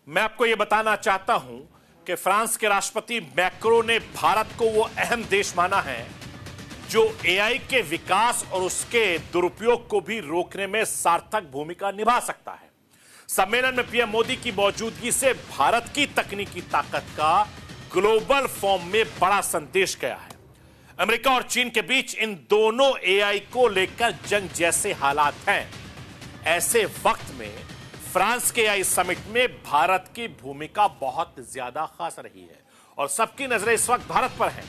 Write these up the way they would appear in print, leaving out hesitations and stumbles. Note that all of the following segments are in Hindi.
मैं आपको यह बताना चाहता हूं कि फ्रांस के राष्ट्रपति मैक्रो ने भारत को वो अहम देश माना है जो एआई के विकास और उसके दुरुपयोग को भी रोकने में सार्थक भूमिका निभा सकता है। सम्मेलन में पीएम मोदी की मौजूदगी से भारत की तकनीकी ताकत का ग्लोबल फॉर्म में बड़ा संदेश गया है। अमेरिका और चीन के बीच इन दोनों एआई को लेकर जंग जैसे हालात हैं। ऐसे वक्त में फ्रांस के एआई समिट में भारत की भूमिका बहुत ज्यादा खास रही है और सबकी नजरें इस वक्त भारत पर हैं।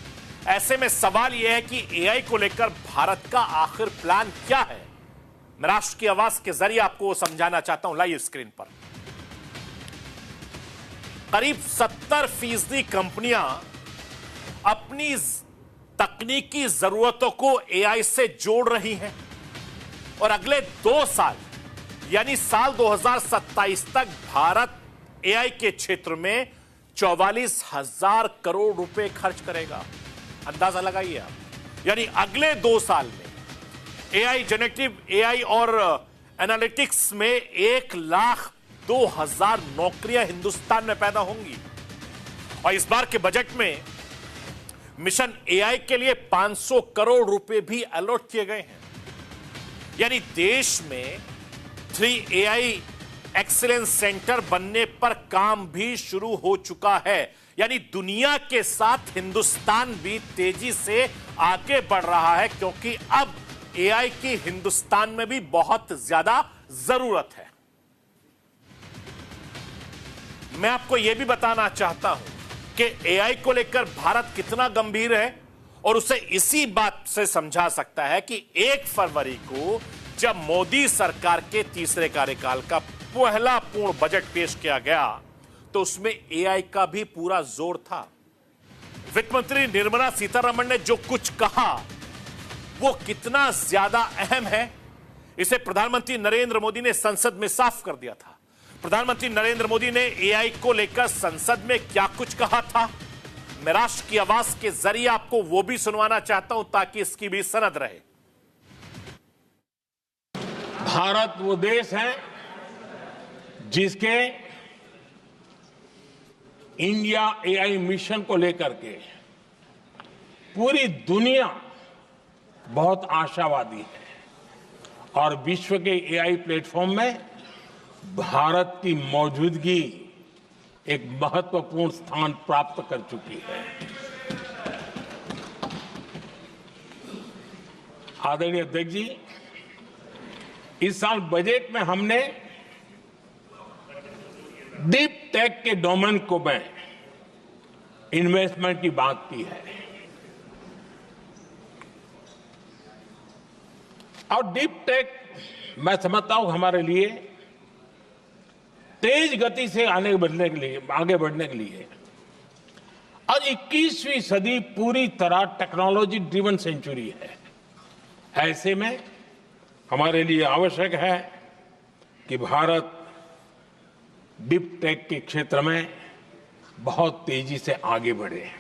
ऐसे में सवाल यह है कि एआई को लेकर भारत का आखिर प्लान क्या है। मैं राष्ट्र की आवाज के जरिए आपको समझाना चाहता हूं लाइव स्क्रीन पर। करीब 70% कंपनियां अपनी तकनीकी जरूरतों को एआई से जोड़ रही हैं और अगले 2 साल यानी साल 2027 तक भारत एआई के क्षेत्र में 44,000 करोड़ रुपए खर्च करेगा। अंदाजा लगाइए आप, यानी अगले 2 साल में एआई, जेनेरेटिव एआई और एनालिटिक्स में 1,02,000 नौकरियां हिंदुस्तान में पैदा होंगी। और इस बार के बजट में मिशन एआई के लिए 500 करोड़ रुपए भी अलॉट किए गए हैं। यानी देश में 3 एआई एक्सीलेंस सेंटर बनने पर काम भी शुरू हो चुका है। यानी दुनिया के साथ हिंदुस्तान भी तेजी से आगे बढ़ रहा है क्योंकि अब एआई की हिंदुस्तान में भी बहुत ज्यादा जरूरत है। मैं आपको यह भी बताना चाहता हूं कि एआई को लेकर भारत कितना गंभीर है और उसे इसी बात से समझा सकता है कि 1 फरवरी को जब मोदी सरकार के तीसरे कार्यकाल का पहला पूर्ण बजट पेश किया गया तो उसमें एआई का भी पूरा जोर था। वित्त मंत्री निर्मला सीतारमण ने जो कुछ कहा वो कितना ज्यादा अहम है, इसे प्रधानमंत्री नरेंद्र मोदी ने संसद में साफ कर दिया था। प्रधानमंत्री नरेंद्र मोदी ने एआई को लेकर संसद में क्या कुछ कहा था, मैं राष्ट्र की आवाज के जरिए आपको वो भी सुनवाना चाहता हूं ताकि इसकी भी सनद रहे। भारत वो देश है जिसके इंडिया एआई मिशन को लेकर के पूरी दुनिया बहुत आशावादी है और विश्व के एआई प्लेटफॉर्म में भारत की मौजूदगी एक महत्वपूर्ण स्थान प्राप्त कर चुकी है। आदरणीय अध्यक्ष जी, इस साल बजट में हमने डीप टेक के डोमेन को में इन्वेस्टमेंट की बात की है और डीप टेक मैं समझता हूं हमारे लिए तेज गति से आगे बढ़ने के लिए और 21वीं सदी पूरी तरह टेक्नोलॉजी ड्रिवन सेंचुरी है। ऐसे में हमारे लिए आवश्यक है कि भारत डीप टेक के क्षेत्र में बहुत तेजी से आगे बढ़े।